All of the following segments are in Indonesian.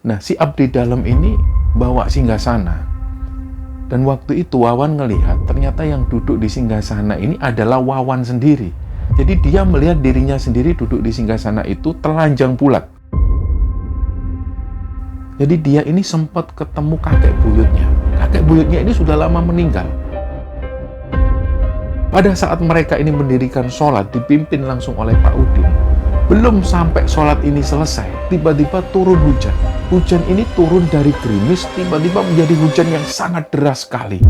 Nah, si abdi dalam ini bawa singgasana. Dan waktu itu Wawan ngelihat ternyata yang duduk di singgasana ini adalah Wawan sendiri. Jadi dia melihat dirinya sendiri duduk di singgasana itu telanjang bulat. Jadi dia ini sempat ketemu kakek buyutnya. Kakek buyutnya ini sudah lama meninggal. Pada saat mereka ini mendirikan sholat, dipimpin langsung oleh Pak Udin. Belum sampai sholat ini selesai, tiba-tiba turun hujan. Hujan ini turun dari gerimis, tiba-tiba menjadi hujan yang sangat deras sekali.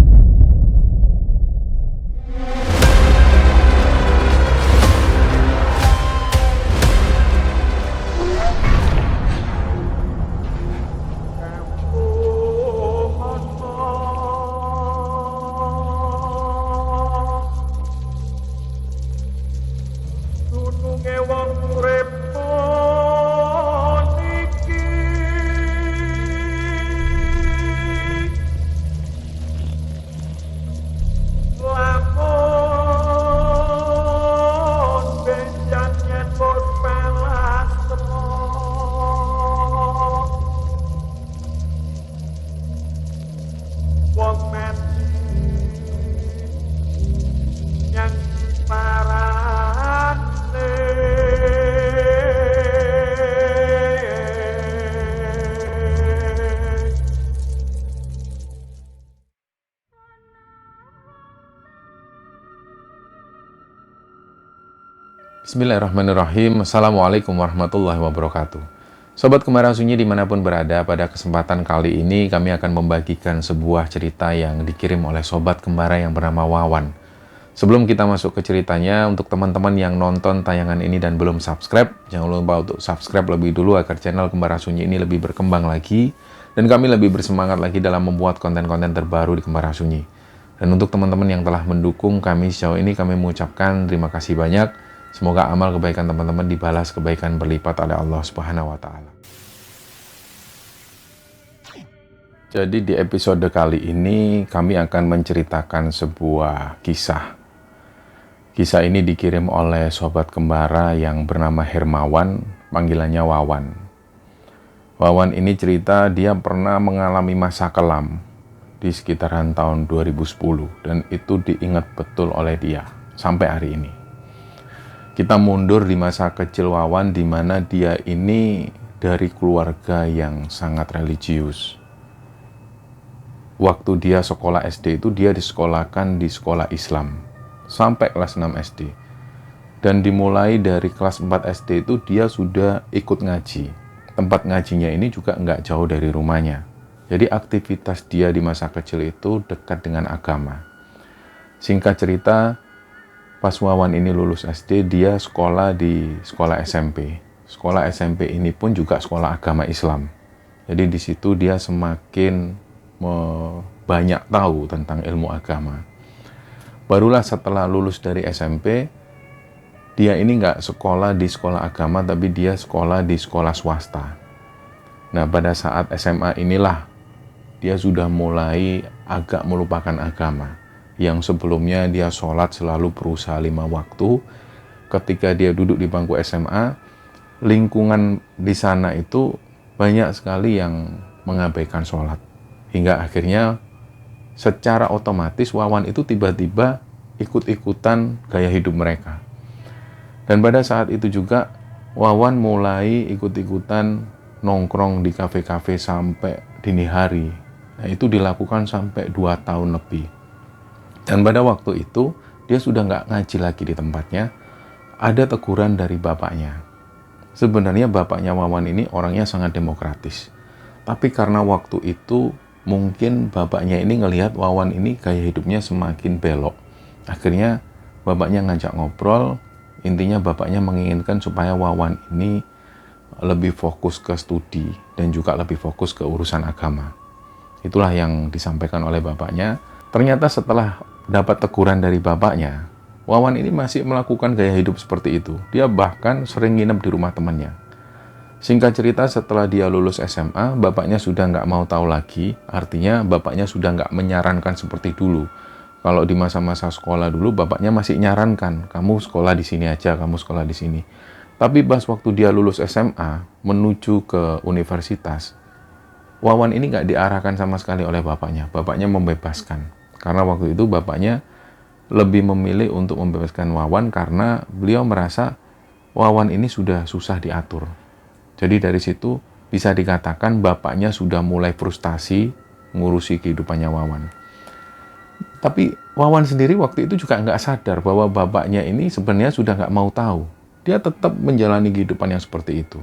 Bismillahirrahmanirrahim. Assalamualaikum warahmatullahi wabarakatuh. Sobat Kembara Sunyi dimanapun berada, pada kesempatan kali ini kami akan membagikan sebuah cerita yang dikirim oleh Sobat Kembara yang bernama Wawan. Sebelum kita masuk ke ceritanya, untuk teman-teman yang nonton tayangan ini dan belum subscribe, jangan lupa untuk subscribe lebih dulu agar channel Kembara Sunyi ini lebih berkembang lagi dan kami lebih bersemangat lagi dalam membuat konten-konten terbaru di Kembara Sunyi. Dan untuk teman-teman yang telah mendukung kami sejauh ini, kami mengucapkan terima kasih banyak. Semoga amal kebaikan teman-teman dibalas kebaikan berlipat oleh Allah Subhanahu wa Ta'ala. Jadi di episode kali ini kami akan menceritakan sebuah kisah. Kisah ini dikirim oleh Sobat Kembara yang bernama Hermawan, panggilannya Wawan. Wawan ini cerita dia pernah mengalami masa kelam di sekitaran tahun 2010 dan itu diingat betul oleh dia sampai hari ini. Kita mundur di masa kecil Wawan, di mana dia ini dari keluarga yang sangat religius. Waktu dia sekolah SD itu dia disekolahkan di sekolah Islam sampai kelas 6 SD. Dan dimulai dari kelas 4 SD itu dia sudah ikut ngaji. Tempat ngajinya ini juga nggak jauh dari rumahnya. Jadi aktivitas dia di masa kecil itu dekat dengan agama. Singkat cerita, pas Wawan ini lulus SD, dia sekolah di sekolah SMP. Sekolah SMP ini pun juga sekolah agama Islam. Jadi di situ dia semakin banyak tahu tentang ilmu agama. Barulah setelah lulus dari SMP, dia ini nggak sekolah di sekolah agama, tapi dia sekolah di sekolah swasta. Nah, pada saat SMA inilah dia sudah mulai agak melupakan agama. Yang sebelumnya dia sholat selalu berusaha 5 waktu. Ketika dia duduk di bangku SMA, lingkungan di sana itu banyak sekali yang mengabaikan sholat. Hingga akhirnya secara otomatis Wawan itu tiba-tiba ikut-ikutan gaya hidup mereka. Dan pada saat itu juga Wawan mulai ikut-ikutan nongkrong di kafe-kafe sampai dini hari. Nah, itu dilakukan sampai 2 tahun lebih. Dan pada waktu itu, dia sudah nggak ngaji lagi di tempatnya. Ada teguran dari bapaknya. Sebenarnya bapaknya Wawan ini orangnya sangat demokratis. Tapi karena waktu itu, mungkin bapaknya ini ngelihat Wawan ini gaya hidupnya semakin belok. Akhirnya bapaknya ngajak ngobrol. Intinya bapaknya menginginkan supaya Wawan ini lebih fokus ke studi dan juga lebih fokus ke urusan agama. Itulah yang disampaikan oleh bapaknya. Ternyata setelah dapat teguran dari bapaknya, Wawan ini masih melakukan gaya hidup seperti itu. Dia bahkan sering nginep di rumah temannya. Singkat cerita, setelah dia lulus SMA, bapaknya sudah nggak mau tahu lagi. Artinya bapaknya sudah nggak menyarankan seperti dulu. Kalau di masa-masa sekolah dulu, bapaknya masih nyarankan, kamu sekolah di sini aja, kamu sekolah di sini. Tapi pas waktu dia lulus SMA, menuju ke universitas, Wawan ini nggak diarahkan sama sekali oleh bapaknya. Bapaknya membebaskan. Karena waktu itu bapaknya lebih memilih untuk membebaskan Wawan karena beliau merasa Wawan ini sudah susah diatur. Jadi dari situ bisa dikatakan bapaknya sudah mulai frustasi ngurusi kehidupannya Wawan. Tapi Wawan sendiri waktu itu juga nggak sadar bahwa bapaknya ini sebenarnya sudah nggak mau tahu. Dia tetap menjalani kehidupan yang seperti itu.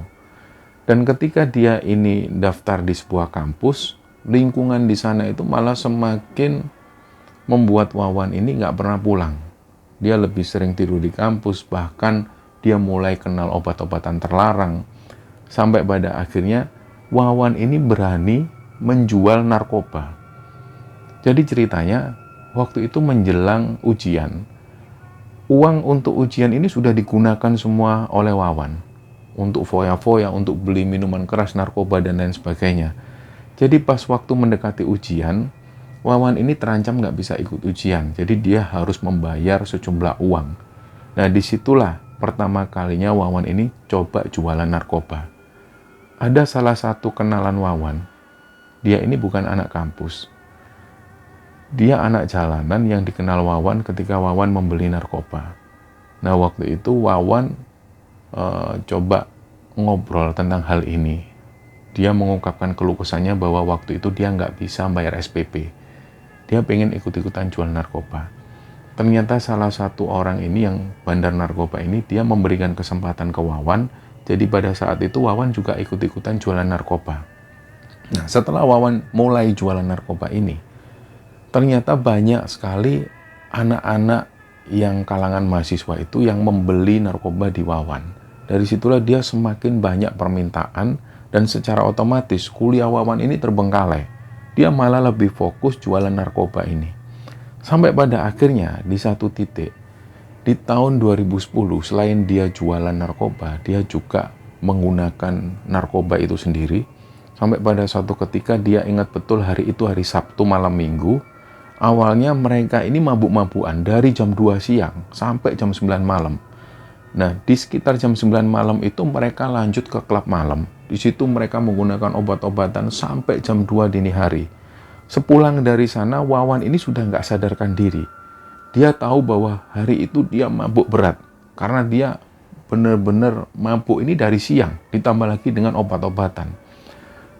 Dan ketika dia ini daftar di sebuah kampus, lingkungan di sana itu malah semakin membuat Wawan ini nggak pernah pulang. Dia lebih sering tidur di kampus, bahkan dia mulai kenal obat-obatan terlarang. Sampai pada akhirnya Wawan ini berani menjual narkoba. Jadi ceritanya, waktu itu menjelang ujian, uang untuk ujian ini sudah digunakan semua oleh Wawan. Untuk foya-foya, untuk beli minuman keras, narkoba, dan lain sebagainya. Jadi pas waktu mendekati ujian, Wawan ini terancam nggak bisa ikut ujian. Jadi dia harus membayar sejumlah uang. Nah disitulah pertama kalinya Wawan ini coba jualan narkoba. Ada salah satu kenalan Wawan. Dia ini bukan anak kampus. Dia anak jalanan yang dikenal Wawan ketika Wawan membeli narkoba. Nah waktu itu Wawan coba ngobrol tentang hal ini. Dia mengungkapkan keluh kesahnya bahwa waktu itu dia nggak bisa bayar SPP. Dia pengen ikut-ikutan jual narkoba. Ternyata salah satu orang ini yang bandar narkoba ini, dia memberikan kesempatan ke Wawan. Jadi pada saat itu Wawan juga ikut-ikutan jualan narkoba. Nah setelah Wawan mulai jualan narkoba ini, ternyata banyak sekali anak-anak yang kalangan mahasiswa itu yang membeli narkoba di Wawan. Dari situlah dia semakin banyak permintaan dan secara otomatis kuliah Wawan ini terbengkalai. Dia malah lebih fokus jualan narkoba ini. Sampai pada akhirnya di satu titik, di tahun 2010 selain dia jualan narkoba, dia juga menggunakan narkoba itu sendiri. Sampai pada suatu ketika dia ingat betul hari itu hari Sabtu malam minggu. Awalnya mereka ini mabuk-mabukan dari jam 2 siang sampai jam 9 malam. Nah, di sekitar jam 9 malam itu mereka lanjut ke klub malam. Di situ mereka menggunakan obat-obatan sampai jam 2 dini hari. Sepulang dari sana, Wawan ini sudah nggak sadarkan diri. Dia tahu bahwa hari itu dia mabuk berat. Karena dia benar-benar mabuk ini dari siang, ditambah lagi dengan obat-obatan.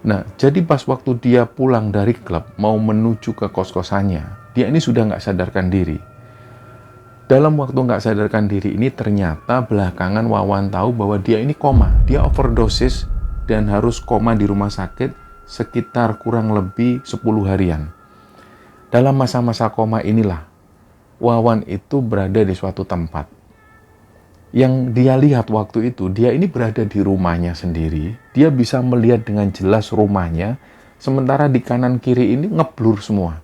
Nah, jadi pas waktu dia pulang dari klub, mau menuju ke kos-kosannya, dia ini sudah nggak sadarkan diri. Dalam waktu nggak sadarkan diri ini, ternyata belakangan Wawan tahu bahwa dia ini koma. Dia overdosis dan harus koma di rumah sakit sekitar kurang lebih 10 harian. Dalam masa-masa koma inilah, Wawan itu berada di suatu tempat. Yang dia lihat waktu itu, dia ini berada di rumahnya sendiri. Dia bisa melihat dengan jelas rumahnya, sementara di kanan kiri ini ngeblur semua.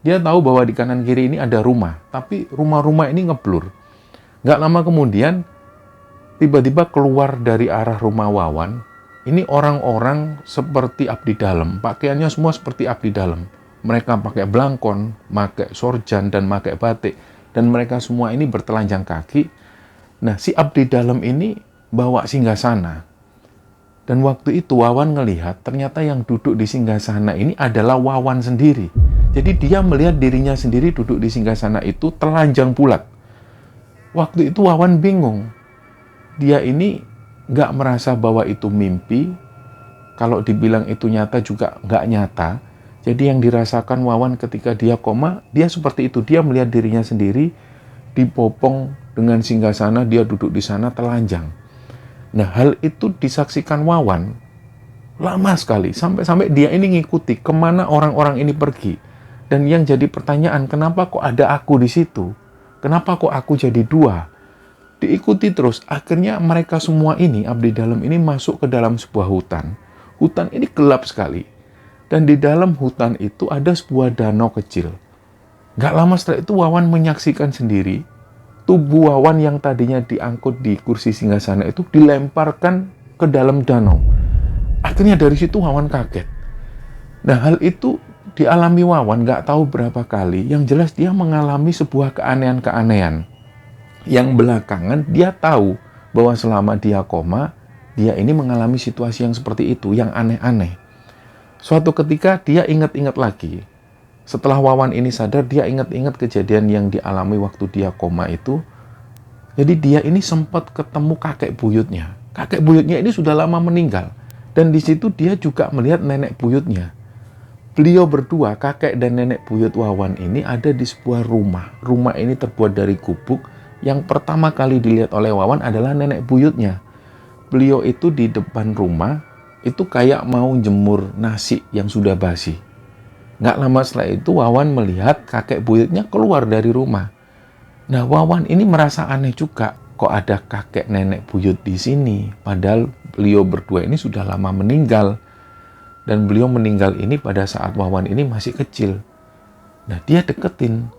Dia tahu bahwa di kanan kiri ini ada rumah, tapi rumah-rumah ini ngeblur. Nggak lama kemudian, tiba-tiba keluar dari arah rumah Wawan, ini orang-orang seperti abdi dalam, pakaiannya semua seperti abdi dalam. Mereka pakai blangkon, pakai sorjan, dan pakai batik. Dan mereka semua ini bertelanjang kaki. Nah, si abdi dalam ini bawa singgasana. Dan waktu itu Wawan ngelihat ternyata yang duduk di singgasana ini adalah Wawan sendiri. Jadi dia melihat dirinya sendiri duduk di singgasana itu telanjang bulat. Waktu itu Wawan bingung. Dia ini nggak merasa bahwa itu mimpi. Kalau dibilang itu nyata juga nggak nyata. Jadi yang dirasakan Wawan ketika dia koma, dia seperti itu. Dia melihat dirinya sendiri dipopong dengan singgasana, dia duduk di sana telanjang. Nah, hal itu disaksikan Wawan lama sekali. Sampai-sampai dia ini ngikuti kemana orang-orang ini pergi. Dan yang jadi pertanyaan, kenapa kok ada aku di situ? Kenapa kok aku jadi dua? Diikuti terus, akhirnya mereka semua ini, abdi dalam ini masuk ke dalam sebuah hutan. Hutan ini gelap sekali. Dan di dalam hutan itu ada sebuah danau kecil. Gak lama setelah itu Wawan menyaksikan sendiri, tubuh Wawan yang tadinya diangkut di kursi singgasana itu dilemparkan ke dalam danau. Akhirnya dari situ Wawan kaget. Nah, hal itu dialami Wawan nggak tahu berapa kali. Yang jelas dia mengalami sebuah keanehan-keanehan. Yang belakangan dia tahu bahwa selama dia koma, dia ini mengalami situasi yang seperti itu, yang aneh-aneh. Suatu ketika dia ingat-ingat lagi. Setelah Wawan ini sadar, dia ingat-ingat kejadian yang dialami waktu dia koma itu. Jadi dia ini sempat ketemu kakek buyutnya. Kakek buyutnya ini sudah lama meninggal. Dan di situ dia juga melihat nenek buyutnya. Beliau berdua, kakek dan nenek buyut Wawan ini ada di sebuah rumah. Rumah ini terbuat dari gubuk. Yang pertama kali dilihat oleh Wawan adalah nenek buyutnya. Beliau itu di depan rumah, itu kayak mau jemur nasi yang sudah basi. Nggak lama setelah itu Wawan melihat kakek buyutnya keluar dari rumah. Nah, Wawan ini merasa aneh juga. Kok ada kakek nenek buyut di sini? Padahal beliau berdua ini sudah lama meninggal. Dan beliau meninggal ini pada saat Wawan ini masih kecil. Nah, dia deketin.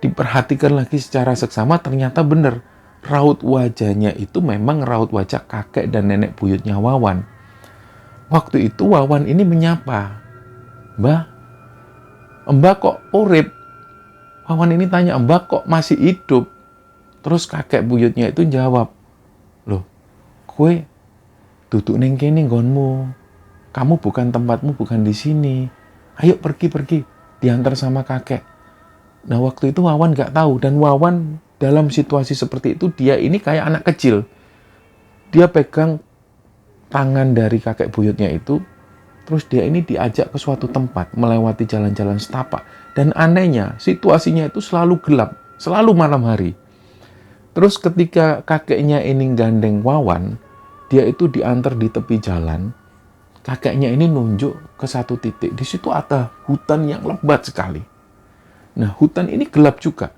Diperhatikan lagi secara seksama, ternyata benar. Raut wajahnya itu memang raut wajah kakek dan nenek buyutnya Wawan. Waktu itu Wawan ini menyapa. Mbak kok urip? Wawan ini tanya, Mbak kok masih hidup? Terus kakek buyutnya itu jawab, loh, kue duduk neng kene nggonmu. Kamu bukan tempatmu, bukan di sini. Ayo pergi, diantar sama kakek. Nah, waktu itu Wawan nggak tahu, dan Wawan dalam situasi seperti itu, dia ini kayak anak kecil. Dia pegang tangan dari kakek buyutnya itu, terus dia ini diajak ke suatu tempat, melewati jalan-jalan setapak. Dan anehnya, situasinya itu selalu gelap, selalu malam hari. Terus ketika kakeknya ini gandeng Wawan, dia itu diantar di tepi jalan. Kakeknya ini nunjuk ke satu titik. Di situ ada hutan yang lebat sekali. Nah, hutan ini gelap juga.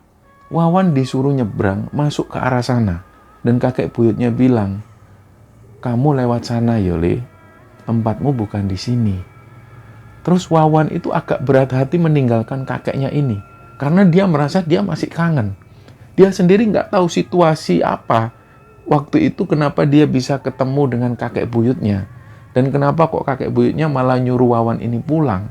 Wawan disuruh nyebrang, masuk ke arah sana. Dan kakek buyutnya bilang, kamu lewat sana Yole. Tempatmu bukan di sini. Terus Wawan itu agak berat hati meninggalkan kakeknya ini. Karena dia merasa dia masih kangen. Dia sendiri nggak tahu situasi apa. Waktu itu kenapa dia bisa ketemu dengan kakek buyutnya. Dan kenapa kok kakek buyutnya malah nyuruh Wawan ini pulang.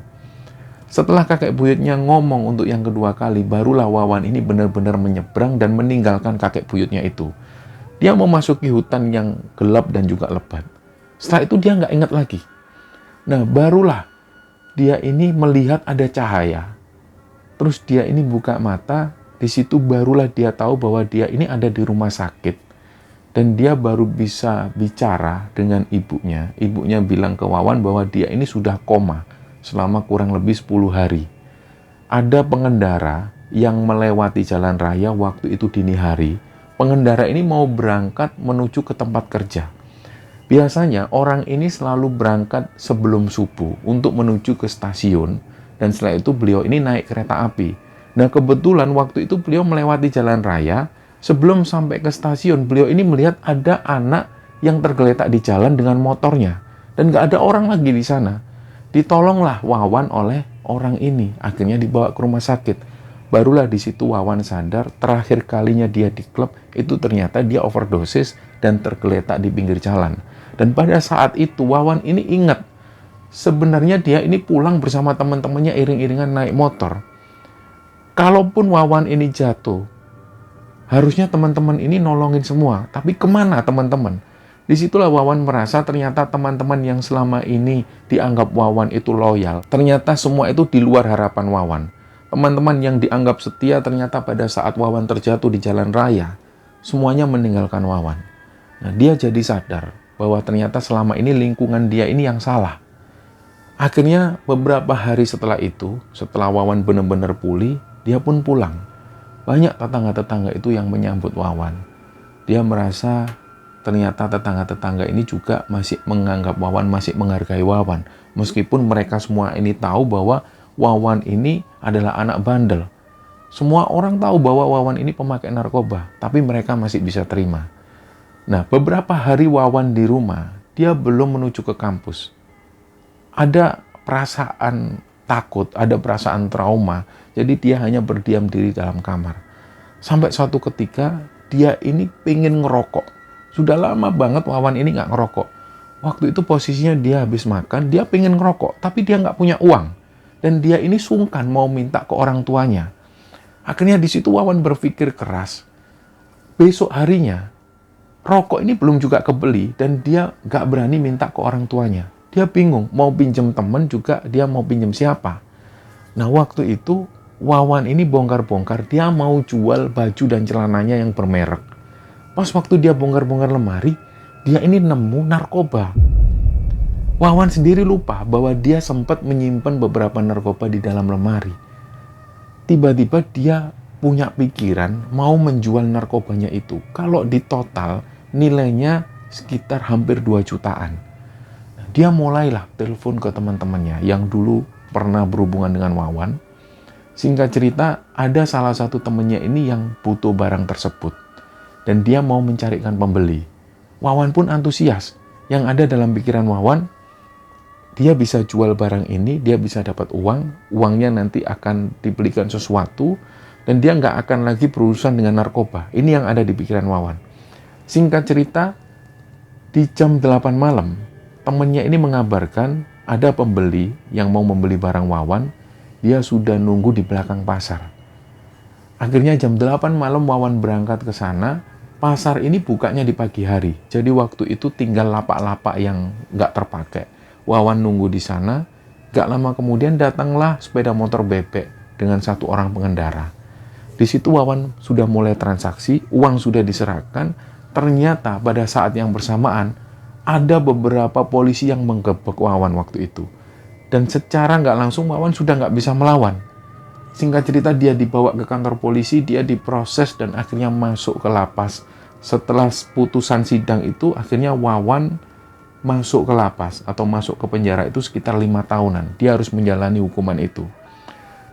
Setelah kakek buyutnya ngomong untuk yang kedua kali, barulah Wawan ini benar-benar menyeberang dan meninggalkan kakek buyutnya itu. Dia memasuki hutan yang gelap dan juga lebat. Setelah itu dia nggak ingat lagi. Nah, barulah dia ini melihat ada cahaya. Terus dia ini buka mata, di situ barulah dia tahu bahwa dia ini ada di rumah sakit. Dan dia baru bisa bicara dengan ibunya. Ibunya bilang ke Wawan bahwa dia ini sudah koma selama kurang lebih 10 hari. Ada pengendara yang melewati jalan raya waktu itu dini hari. Pengendara ini mau berangkat menuju ke tempat kerja. Biasanya orang ini selalu berangkat sebelum subuh untuk menuju ke stasiun, dan setelah itu beliau ini naik kereta api. Nah, kebetulan waktu itu beliau melewati jalan raya. Sebelum sampai ke stasiun, beliau ini melihat ada anak yang tergeletak di jalan dengan motornya, dan nggak ada orang lagi di sana. Ditolonglah Wawan oleh orang ini, akhirnya dibawa ke rumah sakit. Barulah di situ Wawan sadar, terakhir kalinya dia di klub itu ternyata dia overdosis dan tergeletak di pinggir jalan. Dan pada saat itu Wawan ini ingat, sebenarnya dia ini pulang bersama teman-temannya iring-iringan naik motor. Kalaupun Wawan ini jatuh, harusnya teman-teman ini nolongin semua. Tapi kemana teman-teman? Disitulah Wawan merasa ternyata teman-teman yang selama ini dianggap Wawan itu loyal. Ternyata semua itu di luar harapan Wawan. Teman-teman yang dianggap setia ternyata pada saat Wawan terjatuh di jalan raya, semuanya meninggalkan Wawan. Nah, dia jadi sadar bahwa ternyata selama ini lingkungan dia ini yang salah. Akhirnya beberapa hari setelah itu, setelah Wawan benar-benar pulih, dia pun pulang. Banyak tetangga-tetangga itu yang menyambut Wawan. Dia merasa ternyata tetangga-tetangga ini juga masih menganggap Wawan, masih menghargai Wawan. Meskipun mereka semua ini tahu bahwa Wawan ini adalah anak bandel. Semua orang tahu bahwa Wawan ini pemakai narkoba, tapi mereka masih bisa terima. Nah, beberapa hari Wawan di rumah, dia belum menuju ke kampus. Ada perasaan takut, ada perasaan trauma, jadi dia hanya berdiam diri dalam kamar. Sampai suatu ketika, dia ini pengen ngerokok. Sudah lama banget Wawan ini nggak ngerokok. Waktu itu posisinya dia habis makan, dia pengen ngerokok, tapi dia nggak punya uang. Dan dia ini sungkan mau minta ke orang tuanya. Akhirnya di situ Wawan berpikir keras. Besok harinya, rokok ini belum juga kebeli, dan dia nggak berani minta ke orang tuanya. Dia bingung, mau pinjem temen juga dia mau pinjem siapa. Nah waktu itu Wawan ini bongkar-bongkar, dia mau jual baju dan celananya yang bermerek. Pas waktu dia bongkar-bongkar lemari, dia ini nemu narkoba. Wawan sendiri lupa bahwa dia sempat menyimpan beberapa narkoba di dalam lemari. Tiba-tiba dia punya pikiran mau menjual narkobanya itu. Kalau di total nilainya sekitar hampir 2 jutaan. Dia mulailah telepon ke teman-temannya yang dulu pernah berhubungan dengan Wawan. Singkat cerita, ada salah satu temannya ini yang butuh barang tersebut. Dan dia mau mencarikan pembeli. Wawan pun antusias. Yang ada dalam pikiran Wawan, dia bisa jual barang ini, dia bisa dapat uang, uangnya nanti akan dibelikan sesuatu, dan dia nggak akan lagi berurusan dengan narkoba. Ini yang ada di pikiran Wawan. Singkat cerita, di jam 8 malam, temannya ini mengabarkan ada pembeli yang mau membeli barang Wawan, dia sudah nunggu di belakang pasar. Akhirnya jam 8 malam Wawan berangkat ke sana. Pasar ini bukanya di pagi hari, jadi waktu itu tinggal lapak-lapak yang nggak terpakai. Wawan nunggu di sana, gak lama kemudian datanglah sepeda motor bebek dengan 1 orang pengendara. Di situ Wawan sudah mulai transaksi, uang sudah diserahkan. Ternyata pada saat yang bersamaan, ada beberapa polisi yang menggebek Wawan waktu itu. Dan secara gak langsung Wawan sudah gak bisa melawan. Singkat cerita dia dibawa ke kantor polisi, dia diproses dan akhirnya masuk ke lapas. Setelah putusan sidang itu, akhirnya Wawan masuk ke lapas atau masuk ke penjara itu sekitar 5 tahunan. Dia harus menjalani hukuman itu.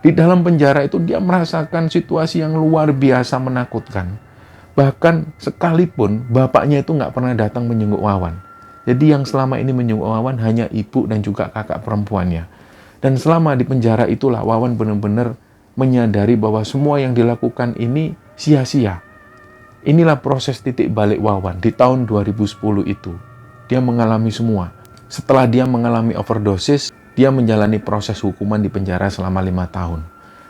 Di dalam penjara itu dia merasakan situasi yang luar biasa menakutkan. Bahkan sekalipun bapaknya itu nggak pernah datang menjenguk Wawan. Jadi yang selama ini menjenguk Wawan hanya ibu dan juga kakak perempuannya. Dan selama di penjara itulah Wawan benar-benar menyadari bahwa semua yang dilakukan ini sia-sia. Inilah proses titik balik Wawan di tahun 2010 itu. Dia mengalami semua. Setelah dia mengalami overdosis, dia menjalani proses hukuman di penjara selama 5 tahun.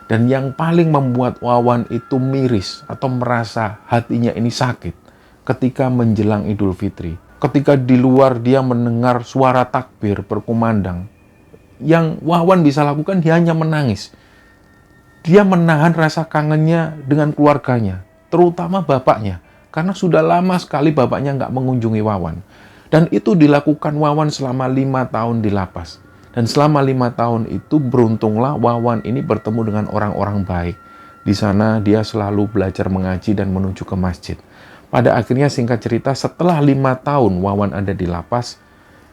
Dan yang paling membuat Wawan itu miris atau merasa hatinya ini sakit ketika menjelang Idul Fitri. Ketika di luar dia mendengar suara takbir berkumandang. Yang Wawan bisa lakukan dia hanya menangis. Dia menahan rasa kangennya dengan keluarganya, terutama bapaknya. Karena sudah lama sekali bapaknya nggak mengunjungi Wawan. Dan itu dilakukan Wawan selama 5 tahun di lapas. Dan selama 5 tahun itu beruntunglah Wawan ini bertemu dengan orang-orang baik. Di sana dia selalu belajar mengaji dan menuju ke masjid. Pada akhirnya singkat cerita setelah 5 tahun Wawan ada di lapas,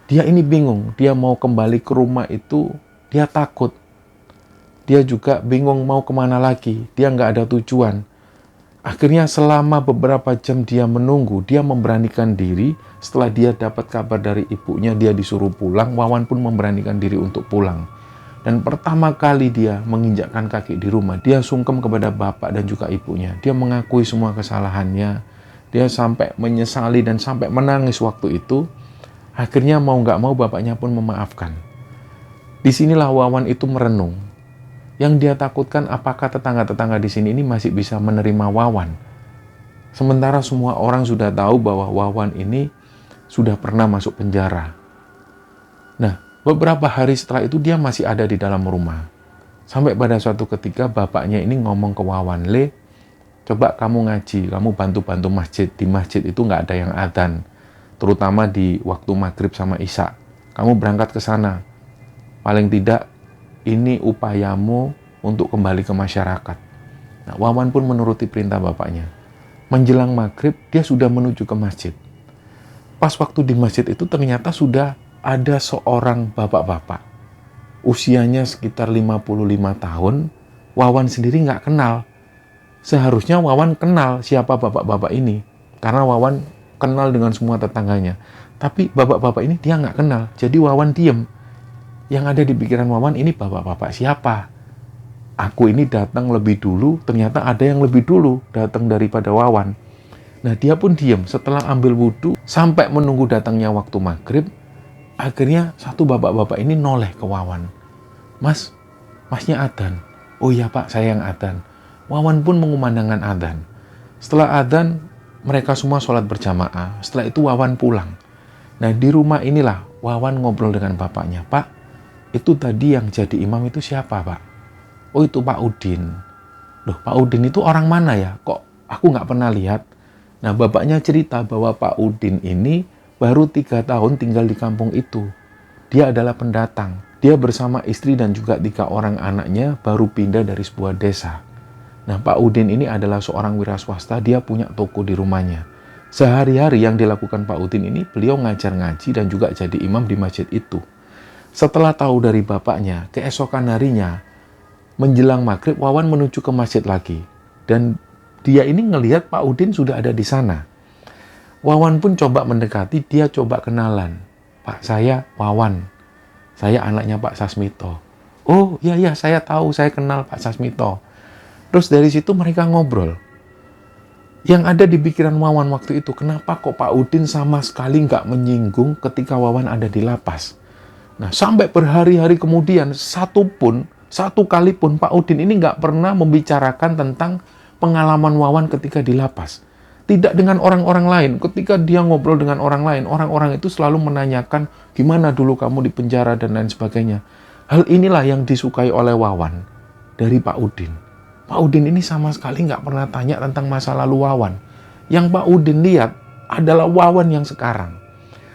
dia ini bingung. Dia mau kembali ke rumah itu, dia takut. Dia juga bingung mau kemana lagi. Dia nggak ada tujuan. Akhirnya selama beberapa jam dia menunggu, dia memberanikan diri. Setelah dia dapat kabar dari ibunya, dia disuruh pulang. Wawan pun memberanikan diri untuk pulang. Dan pertama kali dia menginjakkan kaki di rumah, dia sungkem kepada bapak dan juga ibunya. Dia mengakui semua kesalahannya. Dia sampai menyesali dan sampai menangis waktu itu. Akhirnya mau nggak mau bapaknya pun memaafkan. Disinilah Wawan itu merenung. Yang dia takutkan apakah tetangga-tetangga di sini ini masih bisa menerima Wawan. Sementara semua orang sudah tahu bahwa Wawan ini sudah pernah masuk penjara. Nah, beberapa hari setelah itu dia masih ada di dalam rumah. Sampai pada suatu ketika bapaknya ini ngomong ke Wawan, "Le, coba kamu ngaji, kamu bantu-bantu masjid. Di masjid itu nggak ada yang adzan, terutama di waktu maghrib sama isya. Kamu berangkat ke sana. Paling tidak ini upayamu untuk kembali ke masyarakat." Nah, Wawan pun menuruti perintah bapaknya. Menjelang maghrib, dia sudah menuju ke masjid. Pas waktu di masjid itu ternyata sudah ada seorang bapak-bapak. Usianya sekitar 55 tahun. Wawan sendiri nggak kenal. Seharusnya Wawan kenal siapa bapak-bapak ini. Karena Wawan kenal dengan semua tetangganya. Tapi bapak-bapak ini dia nggak kenal. Jadi Wawan diem. Yang ada di pikiran Wawan, ini bapak-bapak siapa? Aku ini datang lebih dulu, ternyata ada yang lebih dulu datang daripada Wawan. Nah, dia pun diam setelah ambil wudhu sampai menunggu datangnya waktu maghrib. Akhirnya satu bapak-bapak ini noleh ke Wawan. Masnya adzan. Oh iya Pak, saya yang adzan. Wawan pun mengumandangkan adzan. Setelah adzan, mereka semua sholat berjamaah. Setelah itu Wawan pulang. Nah, di rumah inilah Wawan ngobrol dengan bapaknya, "Pak, itu tadi yang jadi imam itu siapa, Pak?" "Oh, itu Pak Udin." "Loh, Pak Udin itu orang mana ya? Kok aku nggak pernah lihat?" Nah, bapaknya cerita bahwa Pak Udin ini baru 3 tahun tinggal di kampung itu. Dia adalah pendatang. Dia bersama istri dan juga 3 orang anaknya baru pindah dari sebuah desa. Nah, Pak Udin ini adalah seorang wira swasta, dia punya toko di rumahnya. Sehari-hari yang dilakukan Pak Udin ini, beliau ngajar ngaji dan juga jadi imam di masjid itu. Setelah tahu dari bapaknya, keesokan harinya, menjelang maghrib, Wawan menuju ke masjid lagi. Dan dia ini ngelihat Pak Udin sudah ada di sana. Wawan pun coba mendekati, dia coba kenalan. "Pak, saya Wawan. Saya anaknya Pak Sasmito." "Oh, iya, saya tahu, saya kenal Pak Sasmito." Terus dari situ mereka ngobrol. Yang ada di pikiran Wawan waktu itu, kenapa kok Pak Udin sama sekali nggak menyinggung ketika Wawan ada di lapas. Nah, sampai berhari-hari kemudian, satu kali pun Pak Udin ini nggak pernah membicarakan tentang pengalaman Wawan ketika di lapas. Tidak dengan orang-orang lain. Ketika dia ngobrol dengan orang lain, orang-orang itu selalu menanyakan gimana dulu kamu di penjara dan lain sebagainya. Hal inilah yang disukai oleh Wawan dari Pak Udin. Pak Udin ini sama sekali nggak pernah tanya tentang masa lalu Wawan. Yang Pak Udin lihat adalah Wawan yang sekarang.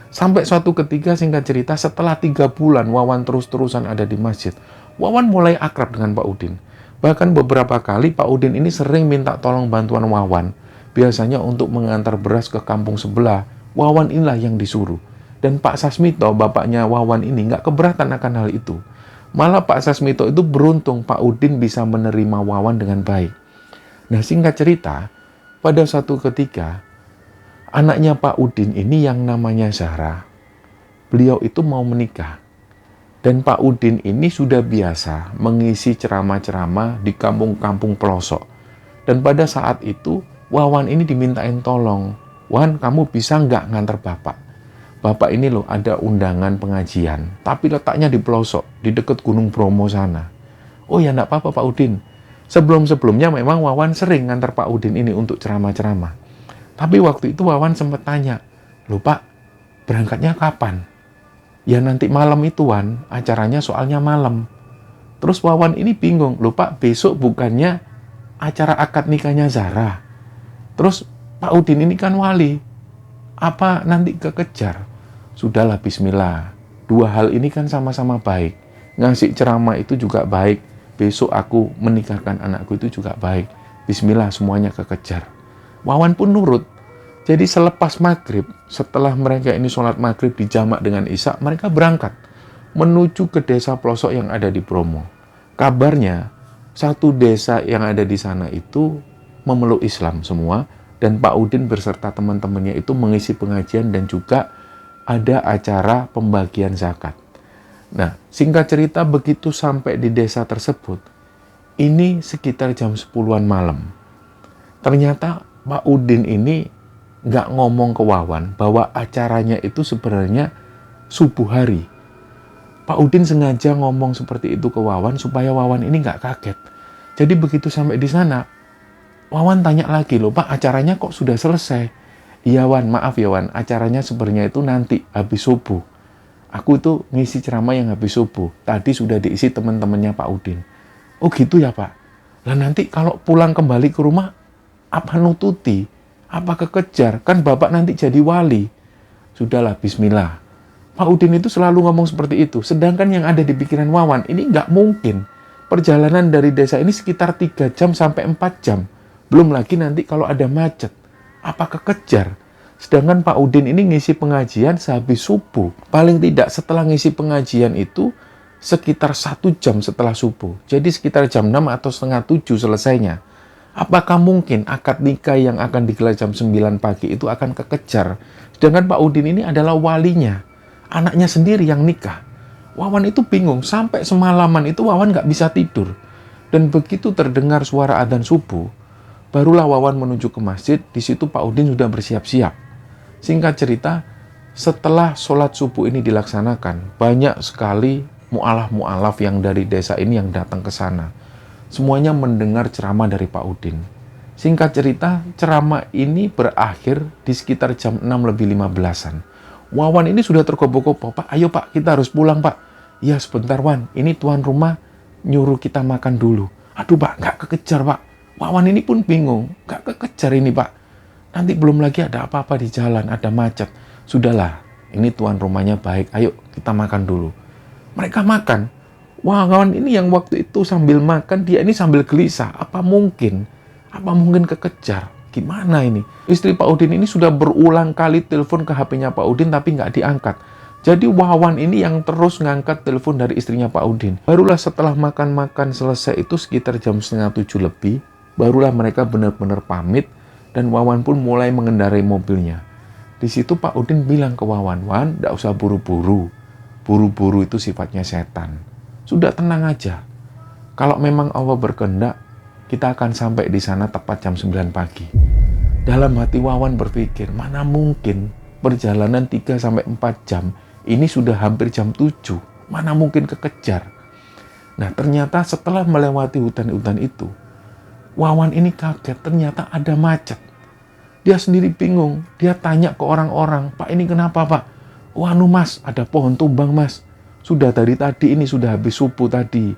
Sampai suatu ketika, singkat cerita, setelah 3 bulan Wawan terus-terusan ada di masjid, Wawan mulai akrab dengan Pak Udin. Bahkan beberapa kali Pak Udin ini sering minta tolong bantuan Wawan. Biasanya untuk mengantar beras ke kampung sebelah, Wawan inilah yang disuruh. Dan Pak Sasmito, bapaknya Wawan ini, nggak keberatan akan hal itu. Malah Pak Sasmito itu beruntung Pak Udin bisa menerima Wawan dengan baik. Nah, singkat cerita, pada suatu ketika, anaknya Pak Udin ini yang namanya Zahra, beliau itu mau menikah. Dan Pak Udin ini sudah biasa mengisi ceramah-ceramah di kampung-kampung pelosok. Dan pada saat itu, Wawan ini dimintain tolong. "Wan, kamu bisa nggak nganter bapak? Bapak ini loh ada undangan pengajian, tapi letaknya di pelosok, di dekat Gunung Bromo sana." "Oh ya, enggak apa-apa Pak Udin." Sebelum-sebelumnya memang Wawan sering ngantar Pak Udin ini untuk ceramah-ceramah. Tapi waktu itu Wawan sempat tanya, "Loh Pak, berangkatnya kapan?" "Ya nanti malam itu Wan, acaranya soalnya malam." Terus Wawan ini bingung, "Loh Pak, besok bukannya acara akad nikahnya Zahra? Terus Pak Udin ini kan wali, apa nanti kekejar?" "Sudahlah, bismillah. 2 hal ini kan sama-sama baik. Ngasih ceramah itu juga baik. Besok aku menikahkan anakku itu juga baik. Bismillah, semuanya kekejar." Wawan pun nurut. Jadi selepas maghrib, setelah mereka ini sholat maghrib dijamak dengan isya, mereka berangkat menuju ke desa pelosok yang ada di Bromo. Kabarnya, satu desa yang ada di sana itu memeluk Islam semua, dan Pak Udin beserta teman-temannya itu mengisi pengajian dan juga ada acara pembagian zakat. Nah, singkat cerita, begitu sampai di desa tersebut, ini sekitar jam 10-an malam. Ternyata Pak Udin ini nggak ngomong ke Wawan bahwa acaranya itu sebenarnya subuh hari. Pak Udin sengaja ngomong seperti itu ke Wawan supaya Wawan ini nggak kaget. Jadi begitu sampai di sana, Wawan tanya lagi, "Loh Pak, acaranya kok sudah selesai?" "Iya Wan, maaf ya Wan, acaranya sebenarnya itu nanti habis subuh. Aku itu ngisi ceramah yang habis subuh. Tadi sudah diisi teman-temannya Pak Udin." "Oh gitu ya Pak. Lah nanti kalau pulang kembali ke rumah, apa nututi? Apa kekejar? Kan Bapak nanti jadi wali." "Sudahlah, bismillah." Pak Udin itu selalu ngomong seperti itu. Sedangkan yang ada di pikiran Wawan, ini nggak mungkin. Perjalanan dari desa ini sekitar 3 jam sampai 4 jam. Belum lagi nanti kalau ada macet. Apa kekejar? Sedangkan Pak Udin ini ngisi pengajian sehabis subuh. Paling tidak setelah ngisi pengajian itu sekitar 1 jam setelah subuh. Jadi sekitar jam 6 atau setengah 7 selesainya. Apakah mungkin akad nikah yang akan digelar jam 9 pagi itu akan kekejar? Sedangkan Pak Udin ini adalah walinya. Anaknya sendiri yang nikah. Wawan itu bingung. Sampai semalaman itu Wawan nggak bisa tidur. Dan begitu terdengar suara adzan subuh, barulah Wawan menuju ke masjid. Di situ Pak Udin sudah bersiap-siap. Singkat cerita, setelah sholat subuh ini dilaksanakan, banyak sekali mu'alaf-mu'alaf yang dari desa ini yang datang ke sana. Semuanya mendengar ceramah dari Pak Udin. Singkat cerita, ceramah ini berakhir di sekitar jam 6 lebih 15-an. Wawan ini sudah tergopoh-gopoh. Pak, ayo Pak, kita harus pulang Pak. Ya sebentar Wan, ini tuan rumah nyuruh kita makan dulu. Aduh Pak, nggak kekejar Pak. Wawan ini pun bingung, nggak kekejar ini Pak. Nanti belum lagi ada apa-apa di jalan, ada macet. Sudahlah, ini tuan rumahnya baik, ayo kita makan dulu. Mereka makan. Wawan ini yang waktu itu sambil makan, dia ini sambil gelisah. Apa mungkin kekejar? Gimana ini? Istri Pak Udin ini sudah berulang kali telepon ke HP-nya Pak Udin tapi nggak diangkat. Jadi Wawan ini yang terus ngangkat telepon dari istrinya Pak Udin. Barulah setelah makan-makan selesai itu sekitar jam 6:30 lebih, barulah mereka benar-benar pamit dan Wawan pun mulai mengendarai mobilnya. Di situ Pak Udin bilang ke Wawan, Wan, nggak usah buru-buru. Buru-buru itu sifatnya setan. Sudah tenang aja. Kalau memang Allah berkehendak, kita akan sampai di sana tepat jam 9 pagi. Dalam hati Wawan berpikir, mana mungkin perjalanan 3-4 jam, ini sudah hampir jam 7. Mana mungkin kekejar. Nah ternyata setelah melewati hutan-hutan itu, Wawan ini kaget, ternyata ada macet. Dia sendiri bingung, dia tanya ke orang-orang, Pak ini kenapa Pak? Wanu Mas, ada pohon tumbang Mas. Sudah dari tadi ini sudah habis subuh tadi.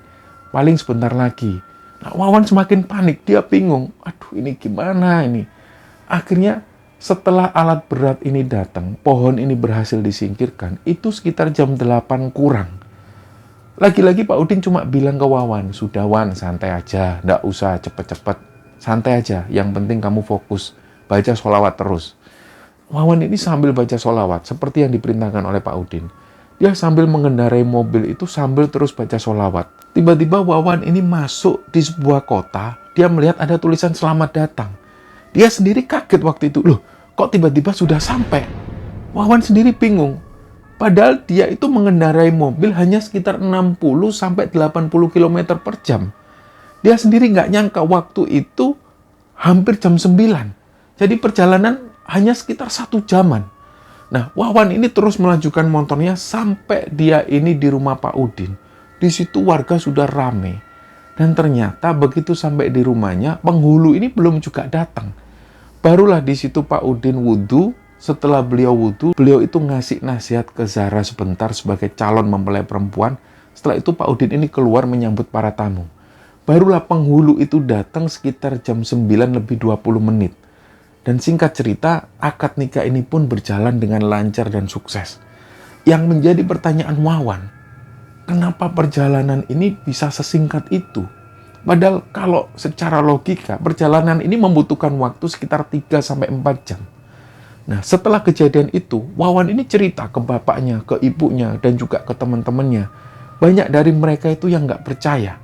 Paling sebentar lagi. Nah, Wawan semakin panik, dia bingung. Aduh, ini gimana ini? Akhirnya setelah alat berat ini datang, pohon ini berhasil disingkirkan, itu sekitar jam 8 kurang. Lagi-lagi Pak Udin cuma bilang ke Wawan, sudah Wan, santai aja, nggak usah cepet-cepet. Santai aja, yang penting kamu fokus, baca sholawat terus. Wawan ini sambil baca sholawat, seperti yang diperintahkan oleh Pak Udin. Dia sambil mengendarai mobil itu sambil terus baca sholawat. Tiba-tiba Wawan ini masuk di sebuah kota, dia melihat ada tulisan selamat datang. Dia sendiri kaget waktu itu, loh kok tiba-tiba sudah sampai? Wawan sendiri bingung. Padahal dia itu mengendarai mobil hanya sekitar 60-80 km per jam. Dia sendiri nggak nyangka waktu itu hampir jam 9. Jadi perjalanan hanya sekitar 1 jaman. Nah, Wawan ini terus melajukan motornya sampai dia ini di rumah Pak Udin. Di situ warga sudah rame. Dan ternyata begitu sampai di rumahnya, penghulu ini belum juga datang. Barulah di situ Pak Udin wudhu. Setelah beliau wudhu, beliau itu ngasih nasihat ke Zahra sebentar sebagai calon mempelai perempuan. Setelah itu Pak Udin ini keluar menyambut para tamu. Barulah penghulu itu datang sekitar jam 9 lebih 20 menit. Dan singkat cerita, akad nikah ini pun berjalan dengan lancar dan sukses. Yang menjadi pertanyaan Wawan, kenapa perjalanan ini bisa sesingkat itu? Padahal kalau secara logika, perjalanan ini membutuhkan waktu sekitar 3-4 jam. Nah, setelah kejadian itu, Wawan ini cerita ke bapaknya, ke ibunya, dan juga ke teman-temannya. Banyak dari mereka itu yang nggak percaya.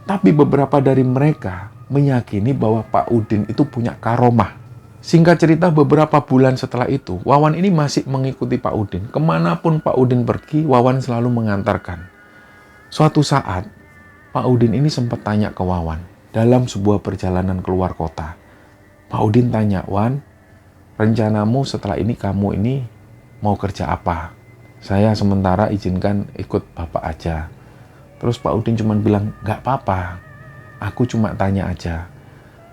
Tapi beberapa dari mereka meyakini bahwa Pak Udin itu punya karomah. Singkat cerita, beberapa bulan setelah itu, Wawan ini masih mengikuti Pak Udin. Kemanapun Pak Udin pergi, Wawan selalu mengantarkan. Suatu saat, Pak Udin ini sempat tanya ke Wawan, dalam sebuah perjalanan keluar kota. Pak Udin tanya, Wan, rencanamu setelah ini kamu ini mau kerja apa? Saya sementara izinkan ikut Bapak aja. Terus Pak Udin cuma bilang, nggak apa-apa, aku cuma tanya aja.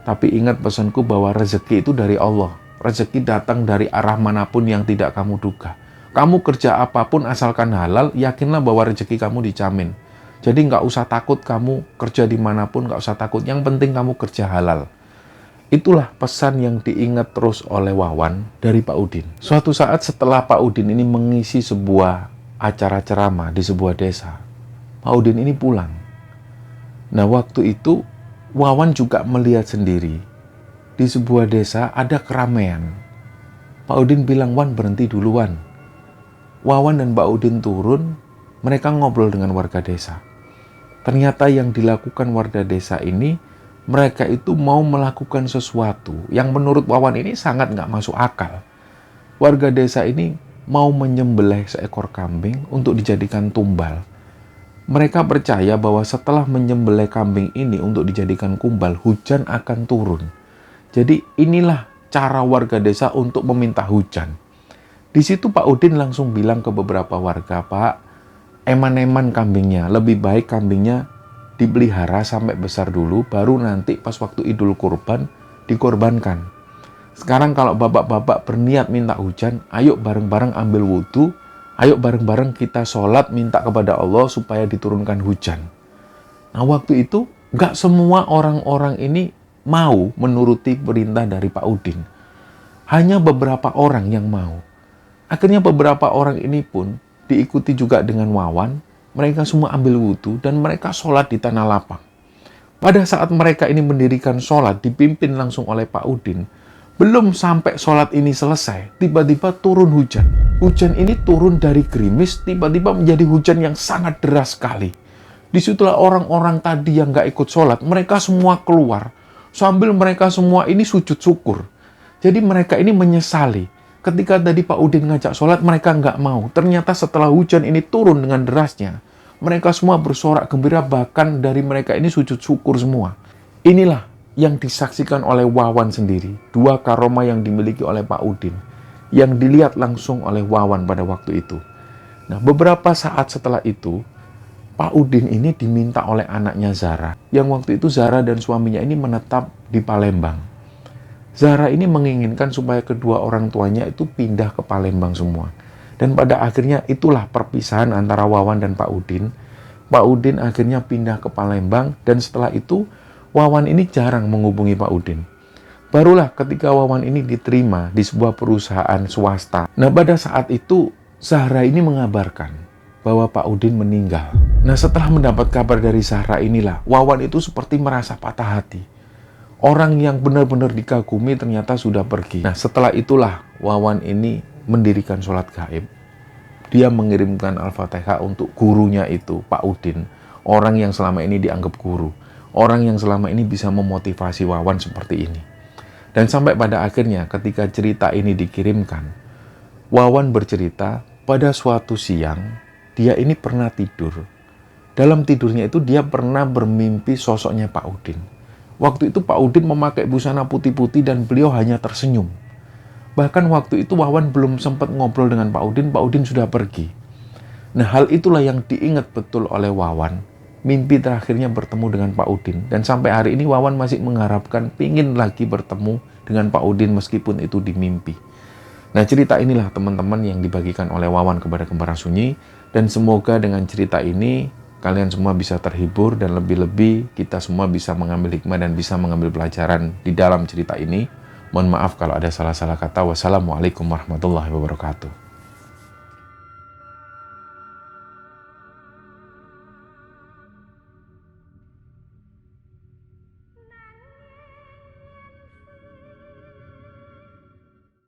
Tapi ingat pesanku bahwa rezeki itu dari Allah. Rezeki datang dari arah manapun yang tidak kamu duga. Kamu kerja apapun asalkan halal, yakinlah bahwa rezeki kamu dijamin. Jadi nggak usah takut kamu kerja dimanapun, nggak usah takut. Yang penting kamu kerja halal. Itulah pesan yang diingat terus oleh Wawan dari Pak Udin. Suatu saat setelah Pak Udin ini mengisi sebuah acara ceramah di sebuah desa, Pak Udin ini pulang. Nah waktu itu Wawan juga melihat sendiri, di sebuah desa ada keramaian. Pak Udin bilang, Wan berhenti dulu Wan. Wawan dan Pak Udin turun, mereka ngobrol dengan warga desa. Ternyata yang dilakukan warga desa ini, mereka itu mau melakukan sesuatu yang menurut Wawan ini sangat nggak masuk akal. Warga desa ini mau menyembelih seekor kambing untuk dijadikan tumbal. Mereka percaya bahwa setelah menyembelih kambing ini untuk dijadikan kumbal, hujan akan turun. Jadi inilah cara warga desa untuk meminta hujan. Di situ Pak Udin langsung bilang ke beberapa warga, Pak, eman-eman kambingnya, lebih baik kambingnya dipelihara sampai besar dulu, baru nanti pas waktu Idul Kurban dikorbankan. Sekarang kalau bapak-bapak berniat minta hujan, ayo bareng-bareng ambil wudhu, ayo bareng-bareng kita sholat minta kepada Allah supaya diturunkan hujan. Nah waktu itu nggak semua orang-orang ini mau menuruti perintah dari Pak Udin. Hanya beberapa orang yang mau. Akhirnya beberapa orang ini pun diikuti juga dengan Wawan. Mereka semua ambil wudhu dan mereka sholat di tanah lapang. Pada saat mereka ini mendirikan sholat dipimpin langsung oleh Pak Udin, belum sampai sholat ini selesai, tiba-tiba turun hujan. Hujan ini turun dari gerimis, tiba-tiba menjadi hujan yang sangat deras sekali. Disitulah orang-orang tadi yang gak ikut sholat, mereka semua keluar. Sambil mereka semua ini sujud syukur. Jadi mereka ini menyesali. Ketika tadi Pak Udin ngajak sholat, mereka nggak mau. Ternyata setelah hujan ini turun dengan derasnya, mereka semua bersorak gembira, bahkan dari mereka ini sujud syukur semua. Inilah yang disaksikan oleh Wawan sendiri. Dua karomah yang dimiliki oleh Pak Udin, yang dilihat langsung oleh Wawan pada waktu itu. Nah, beberapa saat setelah itu, Pak Udin ini diminta oleh anaknya Zara, yang waktu itu Zara dan suaminya ini menetap di Palembang. Zara ini menginginkan supaya kedua orang tuanya itu pindah ke Palembang semua. Dan pada akhirnya itulah perpisahan antara Wawan dan Pak Udin. Pak Udin akhirnya pindah ke Palembang dan setelah itu Wawan ini jarang menghubungi Pak Udin. Barulah ketika Wawan ini diterima di sebuah perusahaan swasta. Nah pada saat itu Zahra ini mengabarkan bahwa Pak Udin meninggal. Nah setelah mendapat kabar dari Zahra inilah Wawan itu seperti merasa patah hati. Orang yang benar-benar dikagumi ternyata sudah pergi. Nah setelah itulah Wawan ini mendirikan sholat gaib. Dia mengirimkan Al-Fatihah untuk gurunya itu, Pak Udin. Orang yang selama ini dianggap guru. Orang yang selama ini bisa memotivasi Wawan seperti ini. Dan sampai pada akhirnya ketika cerita ini dikirimkan, Wawan bercerita pada suatu siang, dia ini pernah tidur. Dalam tidurnya itu dia pernah bermimpi sosoknya Pak Udin. Waktu itu Pak Udin memakai busana putih-putih dan beliau hanya tersenyum. Bahkan waktu itu Wawan belum sempat ngobrol dengan Pak Udin sudah pergi. Nah hal itulah yang diingat betul oleh Wawan. Mimpi terakhirnya bertemu dengan Pak Udin. Dan sampai hari ini Wawan masih mengharapkan pingin lagi bertemu dengan Pak Udin meskipun itu di mimpi. Nah cerita inilah teman-teman yang dibagikan oleh Wawan kepada Kembara Sunyi. Dan semoga dengan cerita ini kalian semua bisa terhibur dan lebih-lebih kita semua bisa mengambil hikmah dan bisa mengambil pelajaran di dalam cerita ini. Mohon maaf kalau ada salah-salah kata. Wassalamualaikum warahmatullahi wabarakatuh.